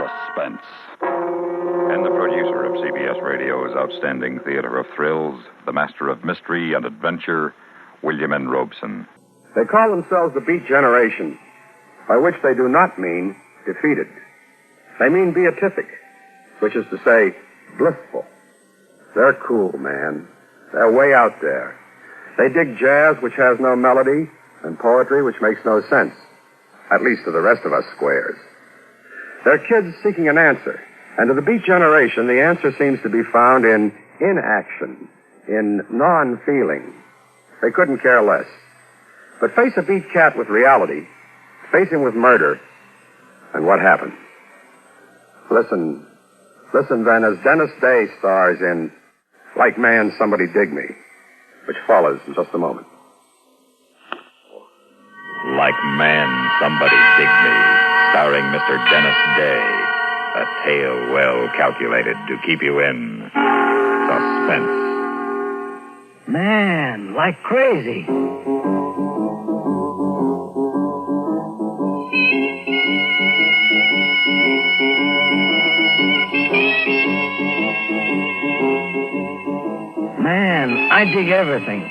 Suspense. And the producer of CBS Radio's outstanding theater of thrills, the master of mystery and adventure, William N. Robeson. They call themselves the Beat Generation, by which they do not mean defeated. They mean beatific, which is to say, blissful. They're cool, man. They're way out there. They dig jazz, which has no melody, and poetry, which makes no sense, at least to the rest of us squares. They're kids seeking an answer, and to the Beat Generation, the answer seems to be found in inaction, in non-feeling. They couldn't care less. But face a beat cat with reality, face him with murder, and what happens? Listen then as Dennis Day stars in Like Man, Somebody Dig Me, which follows in just a moment. Like Man, Somebody Dig Me, starring Mr. Dennis Day. A tale well calculated to keep you in suspense. Man, like crazy. Man, I dig everything.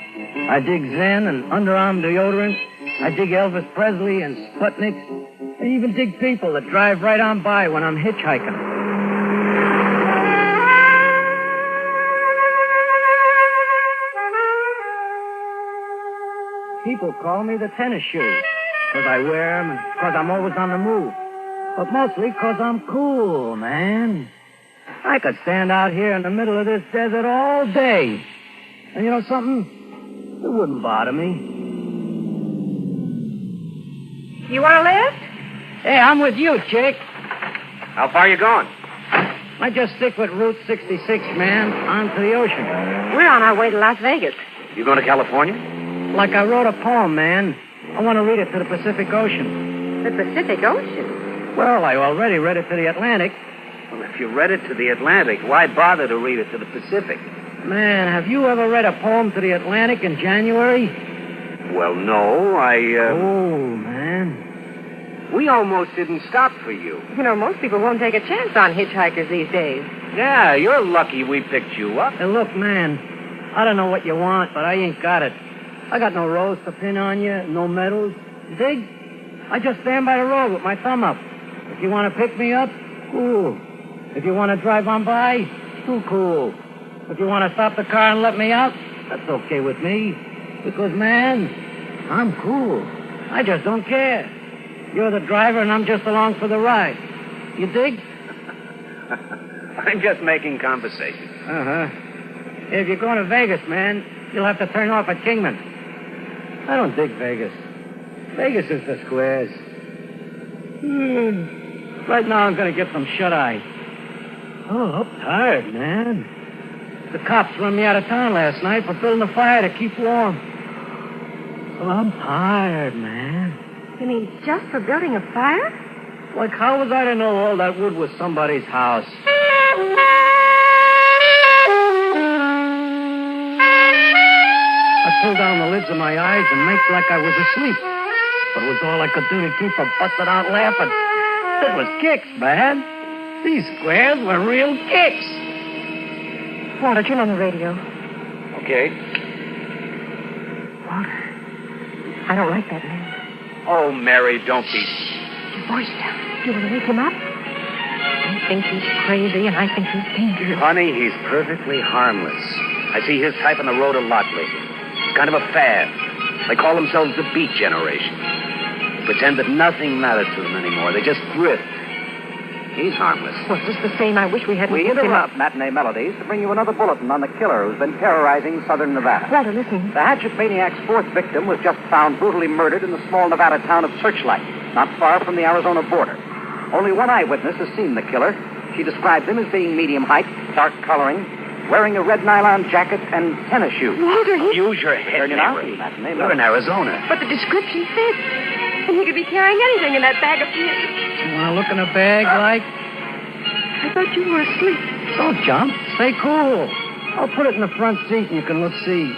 I dig Zen and underarm deodorant. I dig Elvis Presley and Sputnik. I even dig people that drive right on by when I'm hitchhiking. People call me the tennis shoe, because I wear them and because I'm always on the move. But mostly because I'm cool, man. I could stand out here in the middle of this desert all day. And you know something? It wouldn't bother me. You want a lift? Hey, I'm with you, chick. How far are you going? I just stick with Route 66, man, on to the ocean. We're on our way to Las Vegas. You going to California? Like I wrote a poem, man. I want to read it to the Pacific Ocean. The Pacific Ocean? Well, I already read it to the Atlantic. Well, if you read it to the Atlantic, why bother to read it to the Pacific? Man, have you ever read a poem to the Atlantic in January? Well, no, Oh, man. We almost didn't stop for you. You know, most people won't take a chance on hitchhikers these days. Yeah, you're lucky we picked you up. Hey, look, man, I don't know what you want, but I ain't got it. I got no rose to pin on you, no medals. Dig? I just stand by the road with my thumb up. If you want to pick me up, cool. If you want to drive on by, too cool. If you want to stop the car and let me out, that's okay with me. Because, man, I'm cool. I just don't care. You're the driver and I'm just along for the ride. You dig? I'm just making conversation. Uh-huh. If you're going to Vegas, man, you'll have to turn off at Kingman. I don't dig Vegas. Vegas is the squares. Right now I'm going to get some shut-eye. Oh, I'm tired, man. The cops run me out of town last night for building a fire to keep warm. Oh, I'm tired, man. You mean just for building a fire? Like, how was I to know all that wood was somebody's house? I pulled down the lids of my eyes and made like I was asleep. But it was all I could do to keep from busting out laughing. It was kicks, man. These squares were real kicks. Walter, turn on the radio. Okay. Walter, I don't like that man. Oh, Mary, don't be... Your voice down. You want to wake him up? I think he's crazy, and I think he's dangerous. Honey, he's perfectly harmless. I see his type on the road a lot lately. It's kind of a fad. They call themselves the Beat Generation. They pretend that nothing matters to them anymore. They just drift. He's harmless. Well, just the same, I wish we hadn't... We picked him up. interrupt Matinee Melodies to bring you another bulletin on the killer who's been terrorizing southern Nevada. Walter, listen. The hatchet maniac's fourth victim was just found brutally murdered in the small Nevada town of Searchlight, not far from the Arizona border. Only one eyewitness has seen the killer. She describes him as being medium height, dark coloring, wearing a red nylon jacket and tennis shoes. Walter, Use your head, Mary. We're in Arizona. But the description fits. And he could be carrying anything in that bag of his. You want to look in a bag, like? I thought you were asleep. Don't jump. Stay cool. I'll put it in the front seat and you can look see.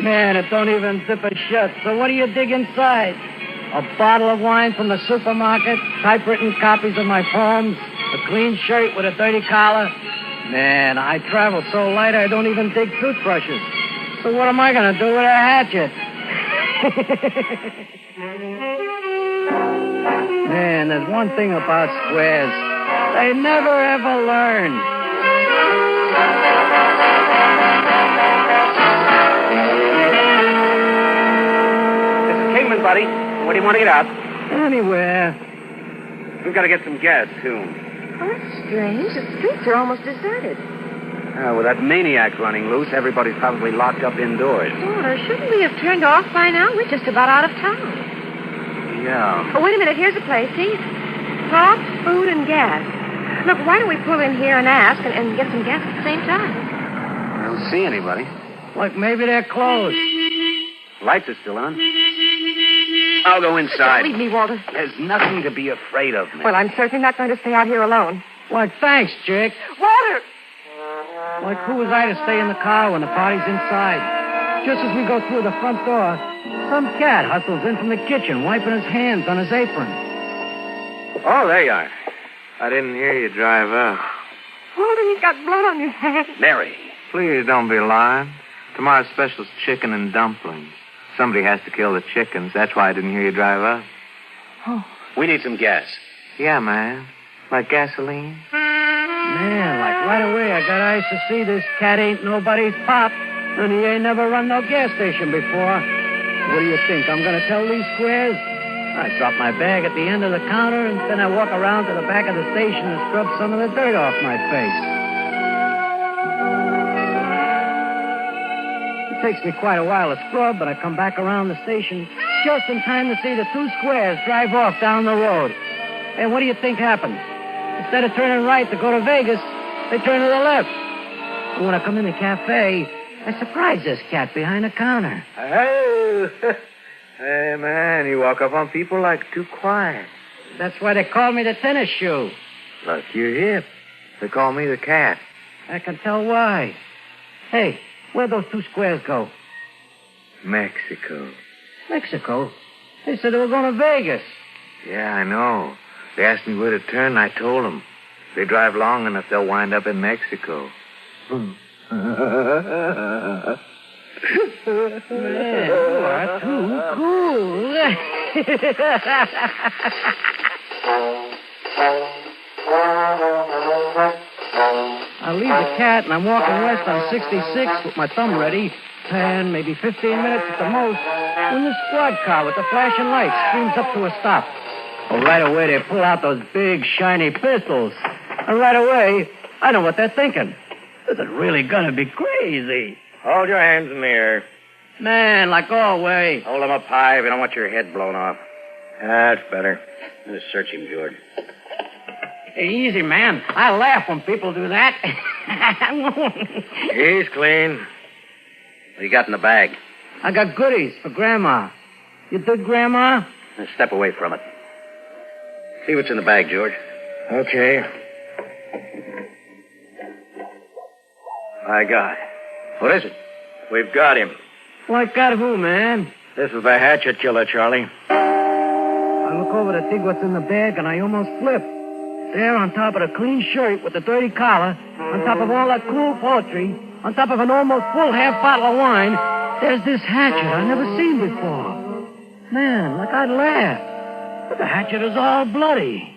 Man, it don't even zip it shut. So what do you dig inside? a bottle of wine from the supermarket, typewritten copies of my poems, a clean shirt with a dirty collar. Man, I travel so light I don't even dig toothbrushes. So what am I going to do with a hatchet? Man, there's one thing about squares. They never, ever learn. This is Kingman, buddy. Where do you want to get out? Anywhere. We've got to get some gas, too. Oh, that's strange. The streets are almost deserted. With that maniac running loose, everybody's probably locked up indoors. Walter, shouldn't we have turned off by now? We're just about out of town. Yeah. Oh, wait a minute. Here's a place. See? Talk, food, and gas. Look, why don't we pull in here and ask and get some gas at the same time? I don't see anybody. Like maybe they're closed. Lights are still on. I'll go inside. Leave me, Walter. There's nothing to be afraid of, man. Well, I'm certainly not going to stay out here alone. Like, thanks, chick. Walter! Like, who was I to stay in the car when the party's inside? Just as we go through the front door, some cat hustles in from the kitchen, wiping his hands on his apron. Oh, there you are. I didn't hear you drive up. Walter, he's got blood on his hands. Mary. Please don't be alarmed. Tomorrow's special's chicken and dumplings. Somebody has to kill the chickens. That's why I didn't hear you drive up. Oh. We need some gas. Yeah, man. Like gasoline? Man, like right away I got eyes to see this cat ain't nobody's pop, and he ain't never run no gas station before. What do you think? I'm going to tell these squares? I drop my bag at the end of the counter, and then I walk around to the back of the station and scrub some of the dirt off my face. It takes me quite a while to scrub, but I come back around the station just in time to see the two squares drive off down the road. And what do you think happened? Instead of turning right to go to Vegas, they turn to the left. And when I come in the cafe, I surprise this cat behind the counter. Oh, hey, man, you walk up on people like too quiet. That's why they call me the tennis shoe. Look, you're hip. They call me the cat. I can tell why. Hey, where'd those two squares go? Mexico. Mexico? They said they were going to Vegas. Yeah, I know. They asked me where to turn, and I told them. If they drive long enough, they'll wind up in Mexico. Man, you are too cool. I leave the cat, and I'm walking west on 66 with my thumb ready. 10, maybe 15 minutes at the most, when the squad car with the flashing lights screams up to a stop. Well, right away, they pull out those big, shiny pistols. And right away, I know what they're thinking. This is really gonna be crazy. Hold your hands in the air. Man, like always. Hold them up high if you don't want your head blown off. That's better. Let's search him, George. Hey, easy, man. I laugh when people do that. He's clean. What do you got in the bag? I got goodies for Grandma. You dig Grandma? Now step away from it. See what's in the bag, George. Okay. My God. What is it? We've got him. Like got who, man? This is the hatchet killer, Charlie. I look over to dig what's in the bag, and I almost flip. There, on top of the clean shirt with the dirty collar, on top of all that cool poetry, on top of an almost full half bottle of wine, there's this hatchet I never seen before. Man, like I'd laugh. But the hatchet is all bloody.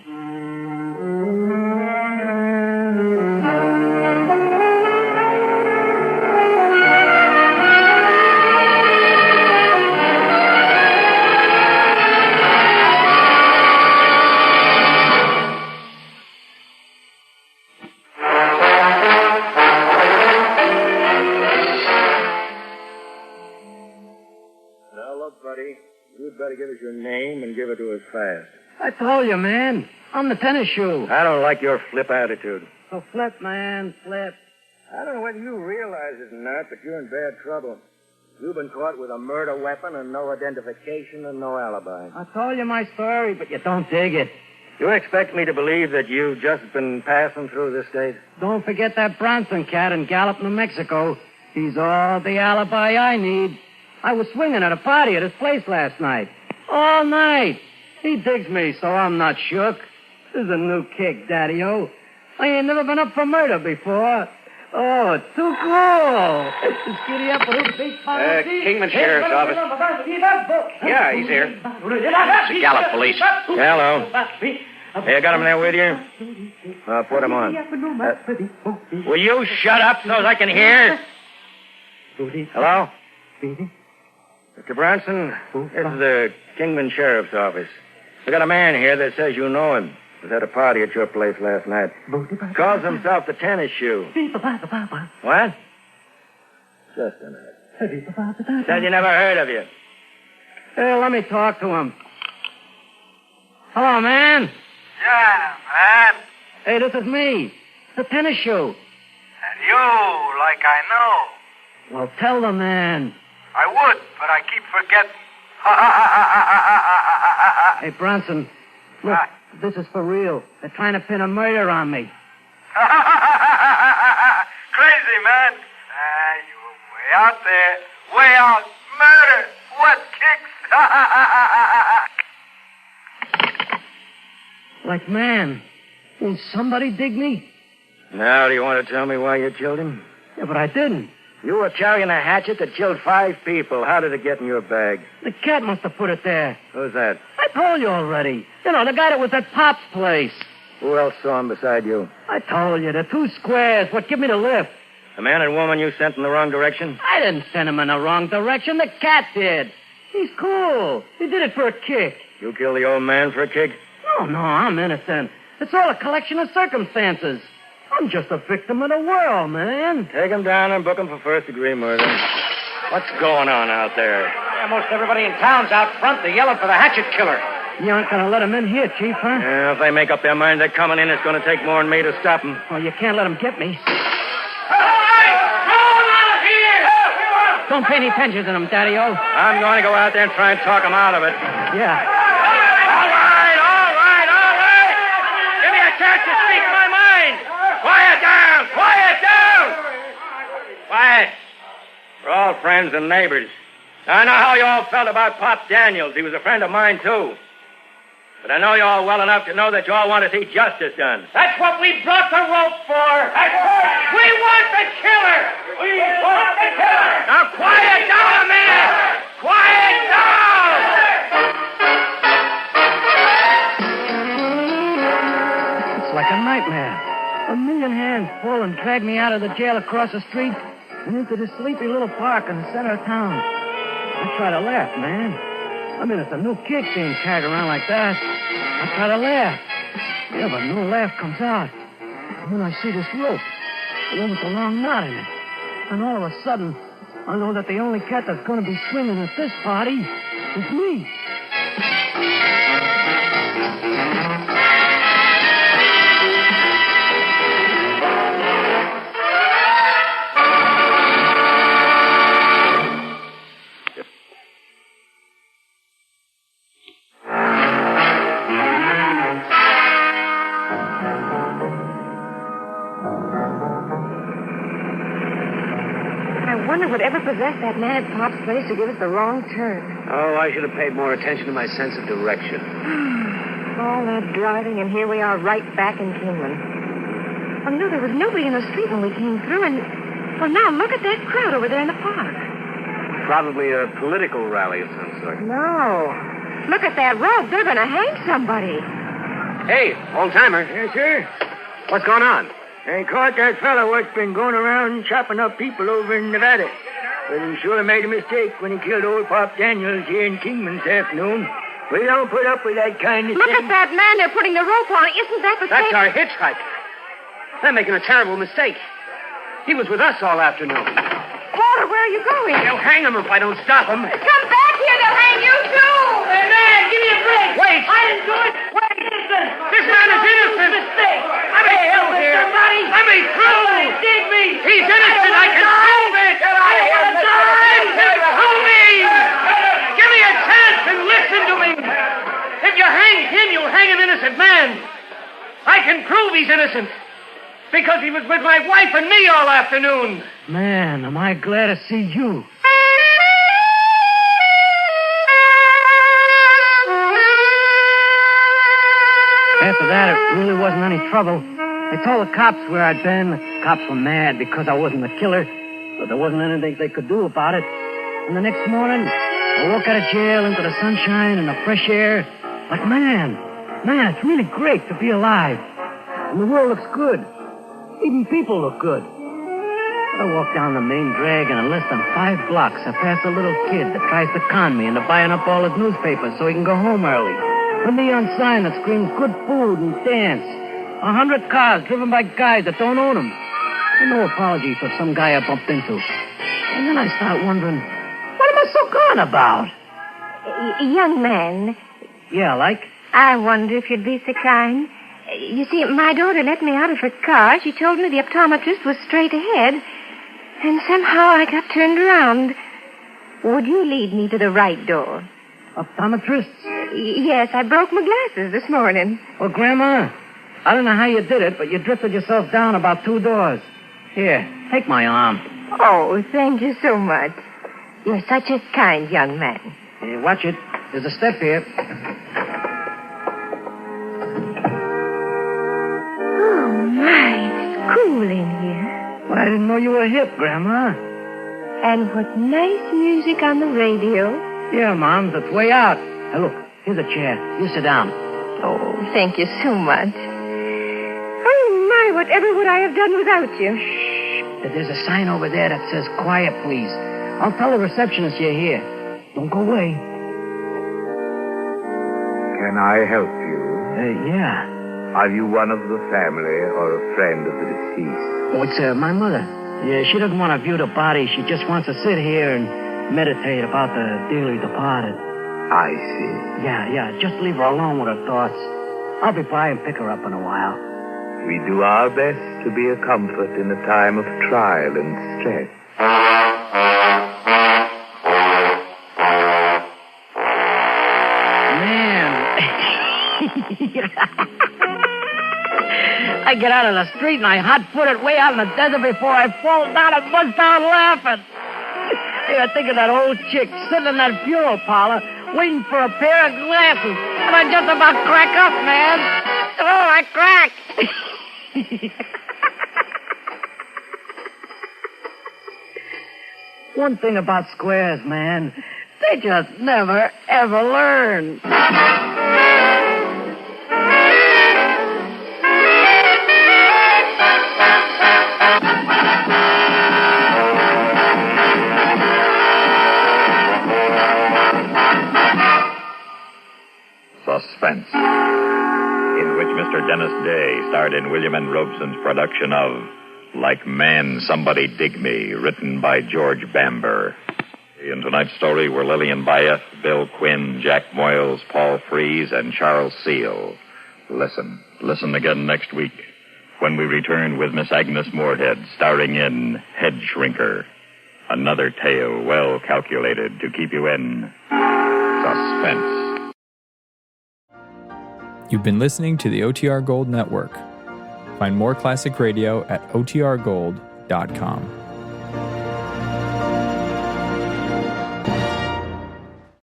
You'd better give us your name and give it to us fast. I told you, man. I'm the tennis shoe. I don't like your flip attitude. So flip, man, flip. I don't know whether you realize it or not, but you're in bad trouble. You've been caught with a murder weapon and no identification and no alibi. I told you my story, but you don't dig it. You expect me to believe that you've just been passing through this state? Don't forget that Bronson cat in Gallup, New Mexico. He's all the alibi I need. I was swinging at a party at his place last night. All night. He digs me, so I'm not shook. This is a new kick, Daddy-O. I ain't never been up for murder before. Oh, it's too cool. Giddy up with a big Kingman Sheriff's Office. Yeah, he's here. It's the Gallup Police. Hello. Hey, you got him there with you? I'll put him on. Will you shut up so I can hear? Hello? Mr. Bronson, this is the Kingman Sheriff's Office. We got a man here that says you know him. Was at a party at your place last night. Calls himself the Tennis Shoe. What? Just a minute. Said you never heard of you. Hey, let me talk to him. Hello, man. Yeah, man. Hey, this is me, the Tennis Shoe. And you, like I know. Well, tell the man. I would, but I keep forgetting. Hey, Bronson, look, this is for real. They're trying to pin a murder on me. Crazy, man. You were way out there. Way out. Murder. What kicks? Like, man, won't somebody dig me? Now, do you want to tell me why you killed him? Yeah, but I didn't. You were carrying a hatchet that killed 5 people. How did it get in your bag? The cat must have put it there. Who's that? I told you already. You know, the guy that was at Pop's place. Who else saw him beside you? I told you, the 2 squares, what give me the lift. The man and woman you sent in the wrong direction? I didn't send him in the wrong direction. The cat did. He's cool. He did it for a kick. You killed the old man for a kick? No, I'm innocent. It's all a collection of circumstances. I'm just a victim of the world, man. Take him down and book him for first-degree murder. What's going on out there? Yeah, most everybody in town's out front. They're yelling for the hatchet killer. You aren't going to let him in here, Chief, huh? Yeah, if they make up their mind they're coming in, it's going to take more than me to stop them. Well, you can't let him get me. Don't pay any attention to him, Daddy-O. I'm going to go out there and try and talk him out of it. Yeah. All right. Give me a chance to speak my mind. Quiet down. Quiet. We're all friends and neighbors. I know how you all felt about Pop Daniels. He was a friend of mine, too. But I know you all well enough to know that you all want to see justice done. That's what we brought the rope for. We want the killer. Now, quiet down, man. Quiet down. It's like a nightmare. A million hands pull and drag me out of the jail across the street and into this sleepy little park in the center of town. I try to laugh, man. I mean, it's a new kick being carried around like that. I try to laugh. Yeah, but no laugh comes out. And then I see this rope, the one with the long knot in it. And all of a sudden, I know that the only cat that's going to be swinging at this party is me. I wonder whatever possessed that man at Pop's place to give us the wrong turn. Oh, I should have paid more attention to my sense of direction. All that driving, and here we are right back in Kingman. Well, there was nobody in the street when we came through, and... Well, now look at that crowd over there in the park. Probably a political rally of some sort. No. Look at that rope. They're going to hang somebody. Hey, old-timer. Yes, sir? What's going on? They caught that fellow what's been going around chopping up people over in Nevada. But he sure made a mistake when he killed old Pop Daniels here in Kingman this afternoon. We don't put up with that kind of Look thing. at that man they're putting the rope on. Isn't that the That's same... our hitchhiker. They're making a terrible mistake. He was with us all afternoon. Walter, where are you going? They'll hang him if I don't stop him. Come back here. They'll hang you, too. Hey, man, give me a break. Wait. I didn't do it. Wait, innocent. This man is innocent. Mistake. Let me help through here. somebody. Let me through. Somebody dig me. He's innocent. I can prove it. I don't want to die. Prove me. Give me a chance and listen to me. If you hang him, you'll hang an innocent man. I can prove he's innocent. Because he was with my wife and me all afternoon. Man, am I glad to see you. after that, it really wasn't any trouble. They told the cops where I'd been. The cops were mad because I wasn't the killer, but there wasn't anything they could do about it. And the next morning, I walk out of jail into the sunshine and the fresh air. But man, it's really great to be alive. And the world looks good. Even people look good. I walk down the main drag, and in less than 5 blocks, I pass a little kid that tries to con me into buying up all his newspapers so he can go home early. A neon sign that screams good food and dance. 100 cars driven by guys that don't own them. And no apology for some guy I bumped into. And then I start wondering, what am I so gone about? Young man. Yeah, like? I wonder if you'd be so kind. You see, my daughter let me out of her car. She told me the optometrist was straight ahead. And somehow I got turned around. Would you lead me to the right door? Optometrist? Yes, I broke my glasses this morning. Well, Grandma, I don't know how you did it, but you drifted yourself down about 2 doors. Here, take my arm. Oh, thank you so much. You're such a kind young man. Hey, watch it. There's a step here. Oh, my, it's cool in here. Well, I didn't know you were hip, Grandma. And what nice music on the radio. Yeah, Mom, it's way out. Hey, look, here's a chair. You sit down. Oh, thank you so much. Oh, my, whatever would I have done without you? Shh. There's a sign over there that says, quiet, please. I'll tell the receptionist you're here. Don't go away. Can I help you? Yeah. Are you one of the family or a friend of the deceased? Oh, it's my mother. Yeah, she doesn't want to view the body. She just wants to sit here and meditate about the dearly departed. I see. Yeah. Just leave her alone with her thoughts. I'll be by and pick her up in a while. We do our best to be a comfort in a time of trial and stress. I get out of the street and I hot-foot it way out in the desert before I fall down and bust out laughing. Hey, I think of that old chick sitting in that funeral parlor waiting for a pair of glasses. And I just about crack up, man. Oh, I cracked. One thing about squares, man, they just never, ever learn. Suspense, in which Mr. Dennis Day starred in William N. Robeson's production of Like Man, Somebody Dig Me, written by George Bamber. In tonight's story were Lillian Bayeth, Bill Quinn, Jack Moyles, Paul Frees, and Charles Seal. Listen again next week when we return with Miss Agnes Moorehead starring in Head Shrinker. Another tale well calculated to keep you in suspense. You've been listening to the OTR Gold Network. Find more classic radio at otrgold.com.